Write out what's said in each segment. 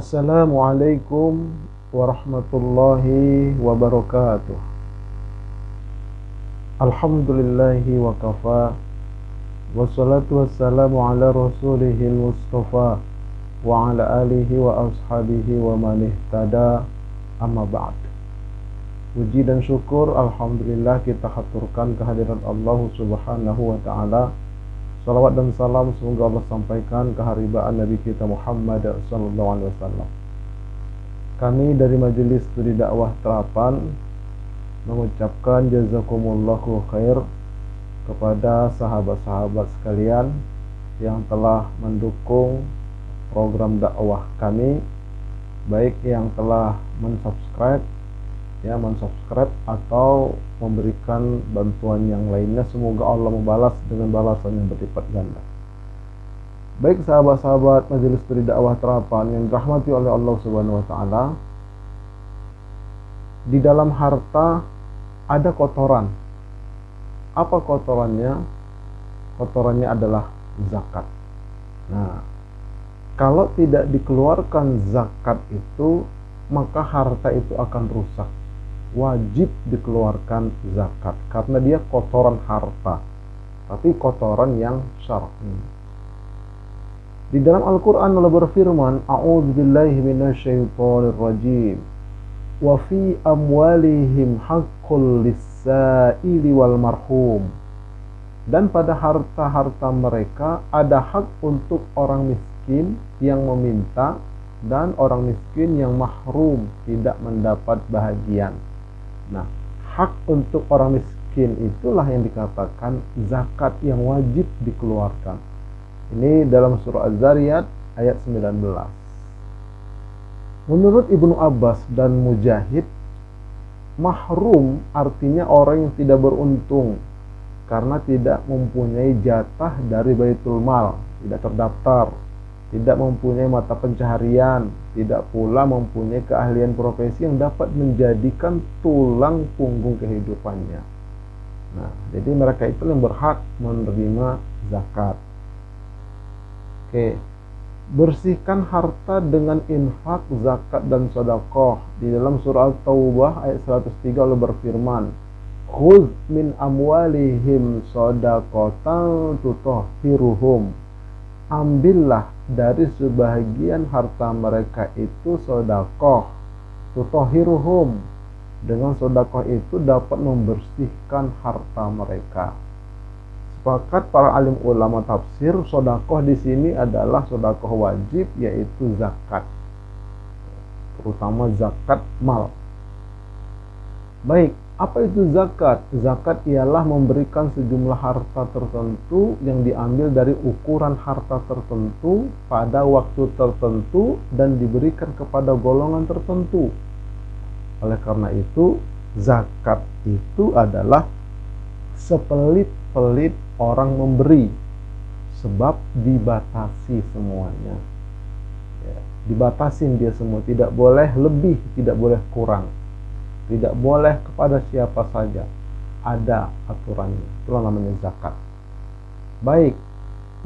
Assalamualaikum warahmatullahi wabarakatuh. Alhamdulillahi wa kafa. Wassalatu wassalamu ala rasulihil mustafa wa ala alihi wa ashabihi wa man ihtada. Amma ba'd. Puji dan syukur alhamdulillah kita haturkan kehadiran Allah Subhanahu wa taala. Salawat dan salam semoga Allah sampaikan keharibaan Nabi kita Muhammad sallallahu alaihi wasallam. Kami dari Majelis Studi Dakwah Terapan mengucapkan jazakumullahu khair kepada sahabat-sahabat sekalian yang telah mendukung program dakwah kami, baik yang telah mensubscribe atau memberikan bantuan yang lainnya. Semoga Allah membalas dengan balasan yang berlipat ganda. Baik sahabat-sahabat Majelis Studi Dakwah Terapan yang dirahmati oleh Allah Subhanahu wa taala, di dalam harta ada kotoran. Apa kotorannya? Kotorannya adalah zakat. Nah, kalau tidak dikeluarkan zakat itu, maka harta itu akan rusak. Wajib dikeluarkan zakat karena dia kotoran harta, tapi kotoran yang syar'i. Di dalam Al-Quran Allah berfirman, A'udzubillahi minasyaitonir rajim. Wa fi amwalihim haqqul lis-sa'ili wal marhum. Dan pada harta-harta mereka ada hak untuk orang miskin yang meminta dan orang miskin yang mahrum tidak mendapat bahagian. Nah, hak untuk orang miskin itulah yang dikatakan zakat yang wajib dikeluarkan. Ini dalam surah Az-Zariyat ayat 19. Menurut Ibnu Abbas dan Mujahid, mahrum artinya orang yang tidak beruntung karena tidak mempunyai jatah dari Baitul Mal, tidak terdaftar, tidak mempunyai mata pencaharian, tidak pula mempunyai keahlian profesi yang dapat menjadikan tulang punggung kehidupannya. Nah, jadi mereka itu yang berhak menerima zakat. Oke, bersihkan harta dengan infak, zakat dan sedekah. Di dalam surah At-Taubah ayat 103 Allah berfirman, "Khudz min amwalihim shadaqatan tutahhiruhum." Ambillah dari sebahagian harta mereka itu sedekah, tutahhiruhum. Dengan sedekah itu dapat membersihkan harta mereka. Sepakat para alim ulama tafsir, sedekah di sini adalah sedekah wajib, yaitu zakat, terutama zakat mal. Baik, apa itu zakat? Zakat ialah memberikan sejumlah harta tertentu yang diambil dari ukuran harta tertentu pada waktu tertentu dan diberikan kepada golongan tertentu. Oleh karena itu, zakat itu adalah sepelit-pelit orang memberi, sebab dibatasi semuanya. Ya, dibatasin dia semua, tidak boleh lebih, tidak boleh kurang. Tidak boleh kepada siapa saja. Ada aturannya. Itulah namanya zakat. Baik.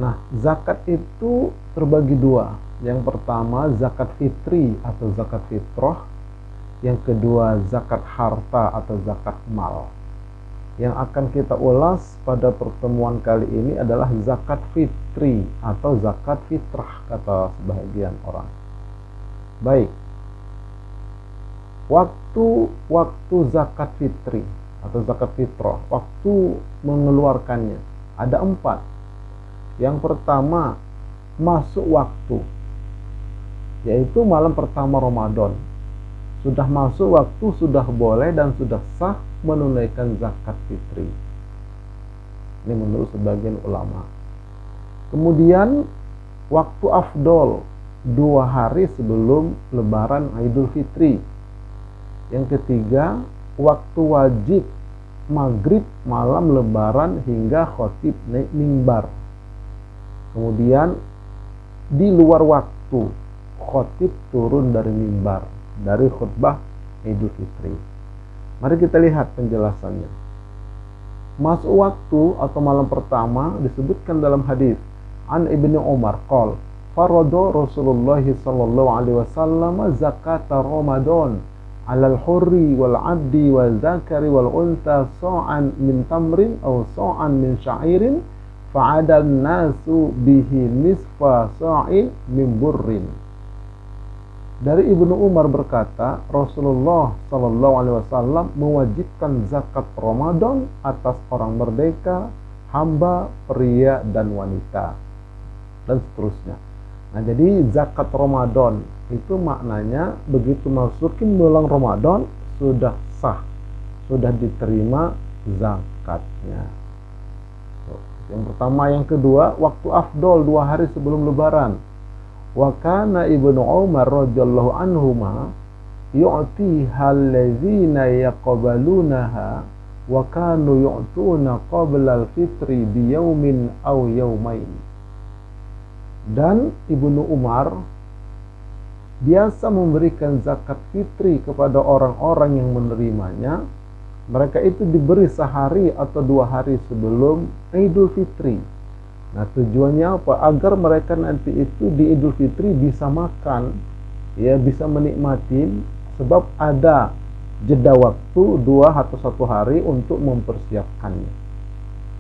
Nah, zakat itu terbagi dua. Yang pertama zakat fitri atau zakat fitrah. Yang kedua zakat harta atau zakat mal. Yang akan kita ulas pada pertemuan kali ini adalah zakat fitri atau zakat fitrah kata sebahagian orang. Baik. Waktu zakat fitri atau zakat fitrah, waktu mengeluarkannya ada 4. Yang pertama, masuk waktu, yaitu malam pertama Ramadan. Sudah masuk waktu, sudah boleh dan sudah sah menunaikan zakat fitri. Ini menurut sebagian ulama. Kemudian waktu afdol, 2 hari sebelum lebaran Idul Fitri. Yang ketiga, waktu wajib maghrib malam lebaran hingga khotib naik mimbar. Kemudian di luar waktu khotib turun dari mimbar, dari khutbah Idul Fitri. Mari kita lihat penjelasannya. Masuk waktu atau malam pertama disebutkan dalam hadis An Ibnu Umar qol farada Rasulullah sallallahu alaihi wasallam zakat Ramadan 'alal hurri wal 'abdi wal zakari wal unta sa'an min tamrin aw sa'an min sya'irin fa'adal nasu bihi nisfa sa'in min burrin. Dari Ibnu Umar berkata, Rasulullah sallallahu alaihi wasallam mewajibkan zakat Ramadan atas orang merdeka, hamba, pria dan wanita, dan seterusnya. Nah, jadi zakat Ramadan itu maknanya begitu masukin bulan Ramadan sudah sah, sudah diterima zakatnya. Yang pertama, yang kedua, waktu afdol 2 hari sebelum lebaran. Wa kana Ibnu Umar radhiyallahu anhuma yu'tiha allazina yaqbalunaha wa kanu yu'tuna qabla al-fitri bi yaumin aw yaumain. Dan Ibnu Umar biasa memberikan zakat fitri kepada orang-orang yang menerimanya. Mereka itu diberi sehari atau 2 hari sebelum Idul Fitri. Nah, tujuannya apa? Agar mereka nanti itu di Idul Fitri bisa makan, ya, bisa menikmati, sebab ada jeda waktu 2 atau 1 hari untuk mempersiapkannya.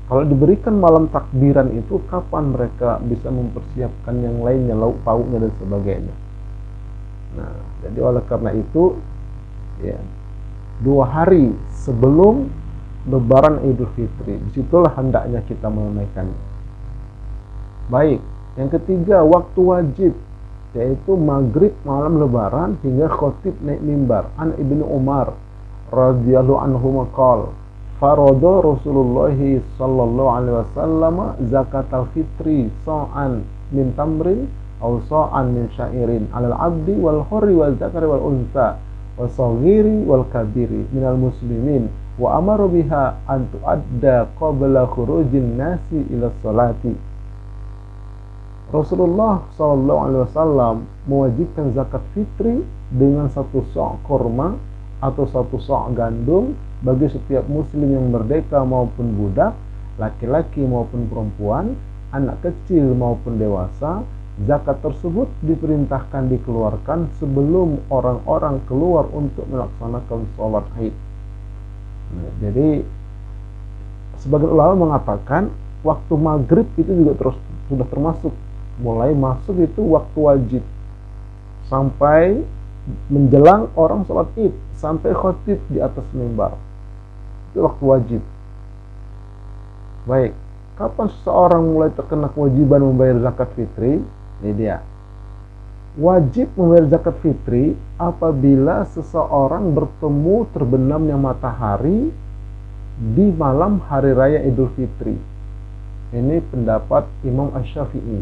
Kalau diberikan malam takbiran itu, kapan mereka bisa mempersiapkan yang lainnya, lauk pauknya dan sebagainya. Nah, jadi oleh karena itu, ya, 2 hari sebelum Lebaran Idul Fitri, disitulah hendaknya kita menunaikannya. Baik, yang ketiga, waktu wajib, yaitu maghrib malam Lebaran hingga khotib naik mimbar. An Ibnu Umar radhiyallahu anhu qala farada Rasulullah sallallahu alaihi wasallam zakatal fitri sa'an min tamrin aw sa'an min sya'irin 'alal 'abdi wal hurri wal zakari wal unsa was saghiri wal kabiri minal muslimin wa amara biha an tu'adda qabla khurujin nasi ila sholati. Rasulullah SAW mewajibkan zakat fitri dengan 1 sa' korma atau 1 sa' gandum bagi setiap muslim yang merdeka maupun budak, laki-laki maupun perempuan, anak kecil maupun dewasa. Zakat tersebut diperintahkan dikeluarkan sebelum orang-orang keluar untuk melaksanakan sholat Id. Nah, jadi sebagian ulama mengatakan waktu maghrib itu juga sudah termasuk, mulai masuk itu waktu wajib sampai menjelang orang sholat Id, sampai khotib di atas mimbar, itu waktu wajib. Baik, kapan seseorang mulai terkena kewajiban membayar zakat fitri? Ini dia, wajib membayar zakat fitri apabila seseorang bertemu terbenamnya matahari di malam hari raya Idul Fitri. Ini pendapat Imam Asy-Syafi'i.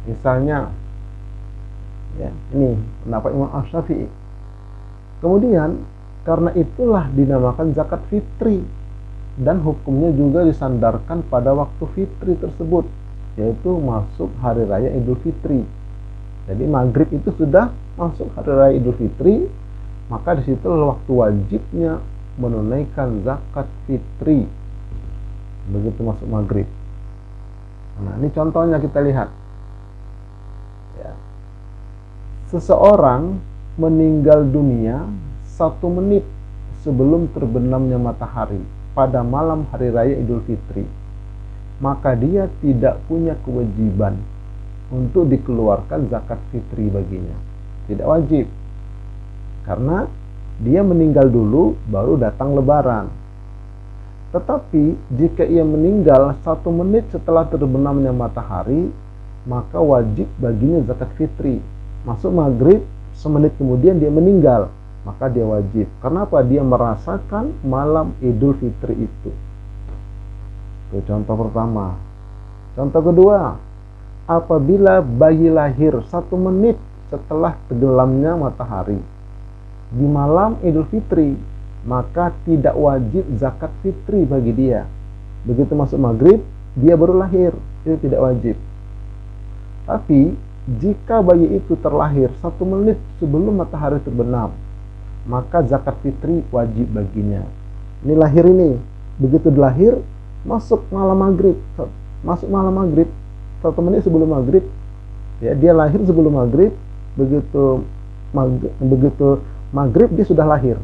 Misalnya, ya, ini pendapat Imam Asy-Syafi'i. Kemudian, karena itulah dinamakan zakat fitri, dan hukumnya juga disandarkan pada waktu fitri tersebut, yaitu masuk hari raya Idul Fitri. Jadi maghrib itu sudah masuk hari raya Idul Fitri, maka disitulah waktu wajibnya menunaikan zakat fitri begitu masuk maghrib. Nah, ini contohnya kita lihat, ya. Seseorang meninggal dunia 1 menit sebelum terbenamnya matahari pada malam hari raya Idul Fitri, maka dia tidak punya kewajiban untuk dikeluarkan zakat fitri baginya. Tidak wajib, karena dia meninggal dulu baru datang lebaran. Tetapi jika ia meninggal 1 menit setelah terbenamnya matahari, maka wajib baginya zakat fitri. Masuk maghrib, semenit kemudian dia meninggal, maka dia wajib. Kenapa? Dia merasakan malam Idul Fitri itu. Itu contoh pertama. Contoh kedua, apabila bayi lahir 1 menit setelah tenggelamnya matahari di malam Idul Fitri, maka tidak wajib zakat fitri bagi dia. Begitu masuk maghrib, dia baru lahir, itu tidak wajib. Tapi jika bayi itu terlahir 1 menit sebelum matahari terbenam, maka zakat fitri wajib baginya. Ini lahir ini, begitu dilahir, masuk malam maghrib 1 menit sebelum maghrib, Ya, dia lahir sebelum maghrib, begitu maghrib dia sudah lahir.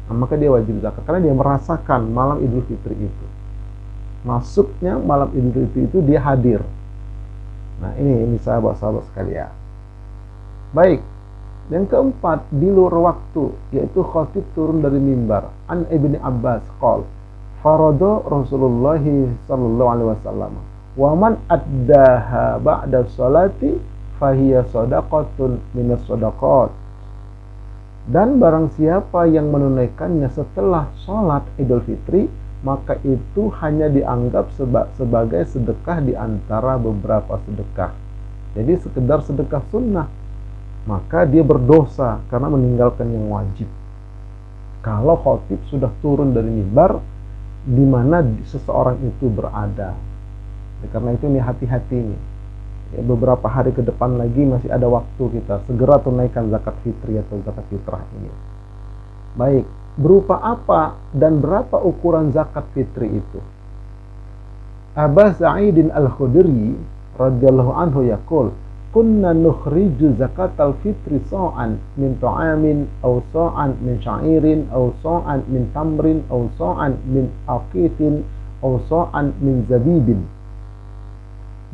Nah, maka dia wajib zakat karena dia merasakan malam Idul Fitri itu. Masuknya malam Idul Fitri itu dia hadir. Nah, ini sahabat-sahabat sekalian. Baik. Yang keempat, di luar waktu, yaitu khatib turun dari mimbar. An Ibni Abbas qol, farada Rasulullah sallallahu alaihi wasallam, wa man addaha ba'da sholati fahiya shadaqatun minas shadaqat. Dan barang siapa yang menunaikannya setelah sholat Idul Fitri, maka itu hanya dianggap sebagai sedekah di antara beberapa sedekah. Jadi sekedar sedekah sunnah, maka dia berdosa karena meninggalkan yang wajib. Kalau khatib sudah turun dari mimbar di mana seseorang itu berada. Karena itu nih, hati-hati nih. Ya, beberapa hari ke depan lagi masih ada waktu, kita segera tunaikan zakat fitri atau zakat fitrah ini. Baik, berupa apa dan berapa ukuran zakat fitri itu? Aba Sa'idin Al-Khudri radhiyallahu anhu yaqul, kunna nukhriju zakatal fitri sa'an min ta'amin aw sa'an min sya'irin aw sa'an min tamrin aw sa'an min aqitin aw sa'an min zabibin.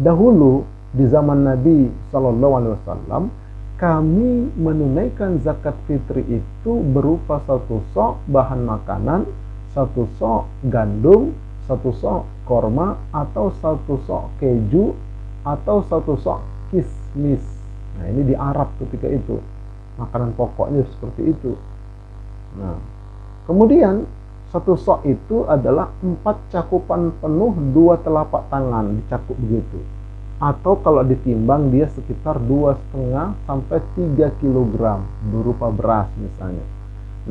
Dahulu di zaman Nabi Shallallahu Alaihi Wasallam, kami menunaikan zakat fitri itu berupa satu sok bahan makanan, satu sok gandum, satu sok korma, atau satu sok keju, atau satu sok kismis. Nah, ini di Arab ketika itu makanan pokoknya seperti itu. Nah, kemudian satu sok itu adalah 4 cakupan penuh 2 telapak tangan, dicakup begitu. Atau kalau ditimbang dia sekitar 2,5 sampai 3 kg berupa beras misalnya.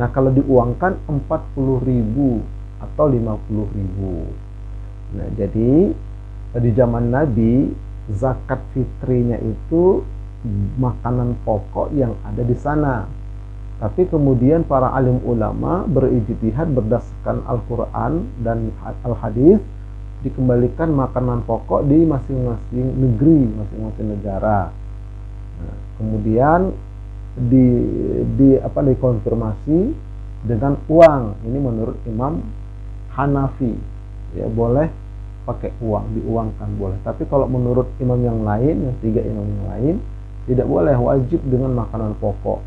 Nah, kalau diuangkan 40.000 atau 50.000. Nah, jadi di zaman Nabi zakat fitrinya itu makanan pokok yang ada di sana. Tapi kemudian para alim ulama berijtihad berdasarkan Al-Quran dan Al-Hadis, dikembalikan makanan pokok di masing-masing negeri, masing-masing negara. Nah, kemudian dikonfirmasi dengan uang. Ini menurut Imam Hanafi, ya boleh pakai uang, diuangkan boleh. Tapi kalau menurut imam yang lain, yang 3 imam yang lain, tidak boleh, wajib dengan makanan pokok.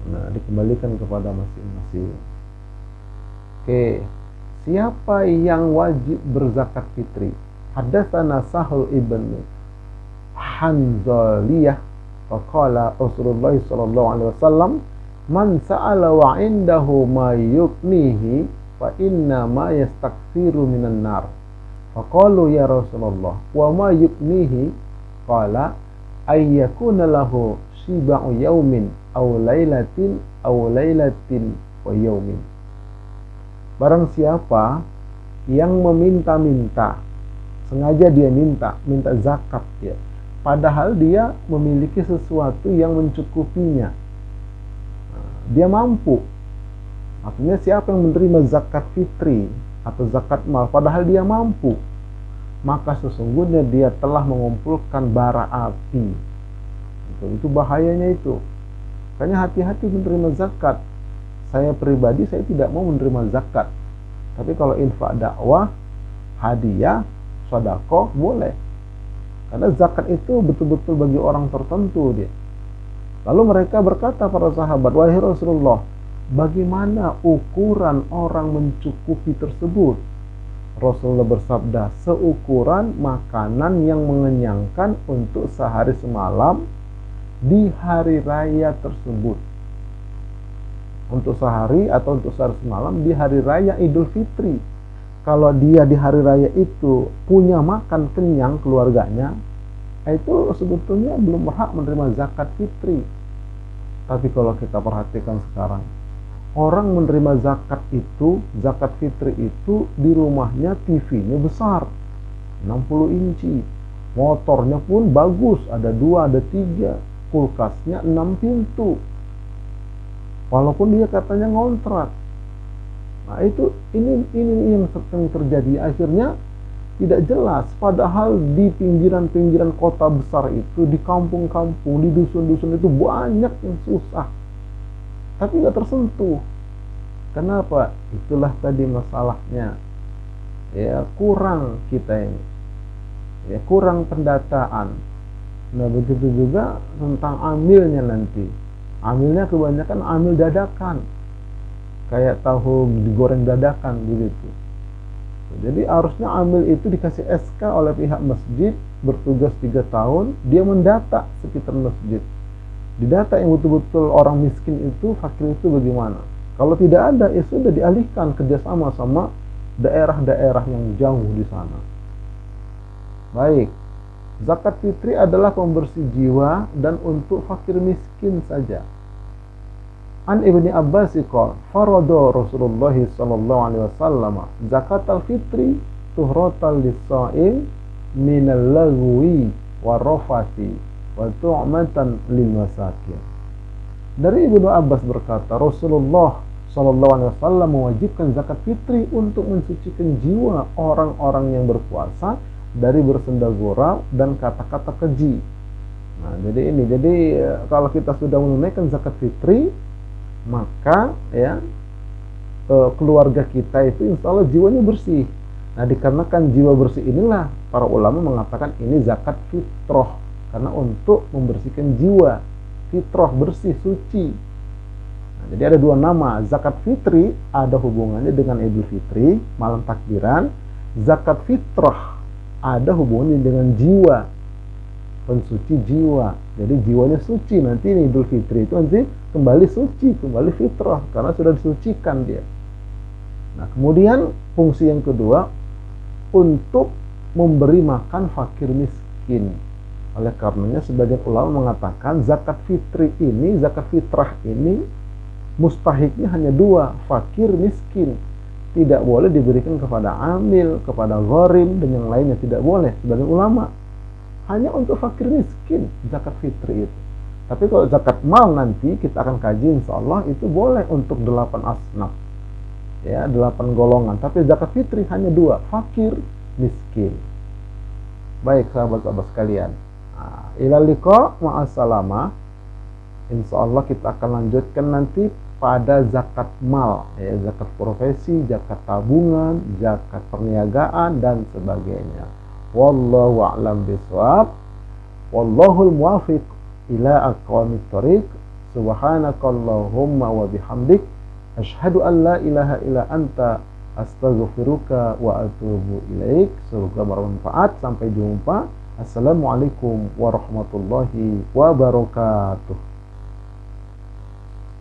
Nah, dikembalikan kepada masing-masing. Oke. Siapa yang wajib berzakat fitri? Hadatsana Sahl ibn Hanzaliyah faqala Rasulullah sallallahu alaihi wasallam, man sa'ala wa indahu ma yuknihi fa inna ma yastaksiru minan nar. Faqalu ya Rasulullah wa ma yuknihi? Qala ay yakuna lahu shiba'u yaumin aw lailatin wa yaumin. Barang siapa yang meminta-minta, sengaja dia minta zakat ya, padahal dia memiliki sesuatu yang mencukupinya, dia mampu. Artinya siapa yang menerima zakat fitri atau zakat mal padahal dia mampu, maka sesungguhnya dia telah mengumpulkan bara api. Itu bahayanya itu. Makanya hati-hati menerima zakat. Saya pribadi, saya tidak mau menerima zakat. Tapi kalau infak dakwah, hadiah, sedekah boleh. Karena zakat itu betul-betul bagi orang tertentu dia. Lalu mereka berkata para sahabat, wahai Rasulullah, bagaimana ukuran orang mencukupi tersebut? Rasulullah bersabda, seukuran makanan yang mengenyangkan untuk sehari semalam di hari raya tersebut. Untuk sehari atau untuk sehari semalam di hari raya Idul Fitri. Kalau dia di hari raya itu punya makan kenyang keluarganya, itu sebetulnya belum berhak menerima zakat fitri. Tapi kalau kita perhatikan sekarang, orang menerima zakat fitri itu di rumahnya TV-nya besar, 60 inci, motornya pun bagus, ada 2, ada 3, kulkasnya 6 pintu. Walaupun dia katanya ngontrak. Nah, ini yang terjadi. Akhirnya tidak jelas, padahal di pinggiran-pinggiran kota besar itu, di kampung-kampung, di dusun-dusun itu banyak yang susah, tapi nggak tersentuh. Kenapa? Itulah tadi masalahnya, ya, kurang kita ini, ya, kurang pendataan. Nah, begitu juga tentang amilnya nanti. Amilnya kebanyakan amil dadakan, kayak tahu digoreng dadakan begitu. Jadi harusnya amil itu dikasih SK oleh pihak masjid, bertugas 3 tahun, dia mendata sekitar masjid. Didata yang betul-betul orang miskin itu, fakir itu bagaimana. Kalau tidak ada, ya sudah dialihkan kerjasama sama daerah-daerah yang jauh di sana. Baik, zakat fitri adalah pembersih jiwa dan untuk fakir miskin saja. An Ibni Abbas qala farada Rasulullah sallallahu alaihi wasallam zakat al-fitri tuhratan lis-sha'im min al-lagwi warafati wa tu'matan lil masakin. Dari Ibnu Abbas berkata, Rasulullah sallallahu alaihi wasallam mewajibkan zakat fitri untuk mensucikan jiwa orang-orang yang berpuasa dari bersenda gurau dan kata-kata keji. Nah, jadi kalau kita sudah menunaikan zakat fitri, maka ya keluarga kita itu insya Allah jiwanya bersih. Nah, dikarenakan jiwa bersih inilah para ulama mengatakan ini zakat fitrah, karena untuk membersihkan jiwa, fitrah bersih, suci. Nah, jadi ada 2 nama, zakat fitri ada hubungannya dengan Idul Fitri, malam takbiran. Zakat fitrah ada hubungannya dengan jiwa, pensuci jiwa. Jadi jiwanya suci, nanti ini Idul Fitri itu nanti kembali suci, kembali fitrah, karena sudah disucikan dia. Nah, kemudian fungsi yang kedua, untuk memberi makan fakir miskin. Oleh karenanya sebagian ulama mengatakan zakat fitri ini, zakat fitrah ini mustahiknya hanya 2, fakir miskin. Tidak boleh diberikan kepada amil, kepada gharim, dan yang lainnya tidak boleh. Sebagian ulama hanya untuk fakir miskin zakat fitri itu. Tapi kalau zakat mal nanti kita akan kaji insya Allah, itu boleh untuk 8 asnaf, ya, 8 golongan. Tapi zakat fitri hanya 2, fakir miskin. Baik sahabat-sahabat sekalian, ilal liqa ma'assalamah. Insya Allah kita akan lanjutkan nanti pada zakat mal, ya, zakat profesi, zakat tabungan, zakat perniagaan dan sebagainya. Wallahu a'lam bishawab. Wallahul muwafiq ila aqwamit thoriq. Subhanakallahumma wa bihamdik asyhadu an la ilaha illa anta astaghfiruka wa atubu ilaik. Semoga bermanfaat. Sampai jumpa. Assalamualaikum warahmatullahi wabarakatuh.